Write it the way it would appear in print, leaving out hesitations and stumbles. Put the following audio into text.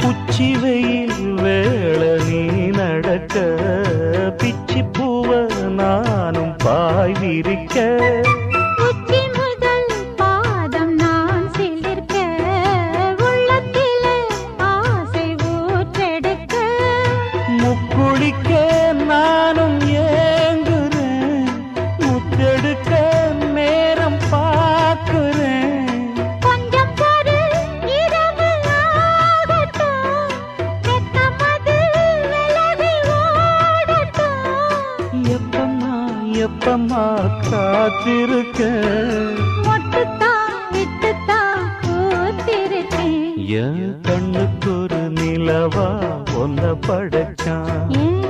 உச்சி வெயில் வேள நீ நடக்க பிச்சி பூவ நானும் பாய் விரிக்க உச்சி முதல் பாதம் நான் சிலிர்க்க உள்ளத்திலே ஆசை ஊற்றெடுக்க முக்குளிக்க நானும் ஏங்குறேன் முத்தெடுக்க நேரம் பார்க்கிறேன் கொஞ்சம் பொறு இரவு ஆகட்டும் வெக்கமது விலகி ஓடட்டும் எப்பம்மா எப்பம்மா காத்திருக்க மொட்டுத்தான் விட்டுத்தான் கூத்திருக்கேன் என் கண்ணுக்கு ஒரு நிலவா ஒன்ன படைச்சான் ஏன்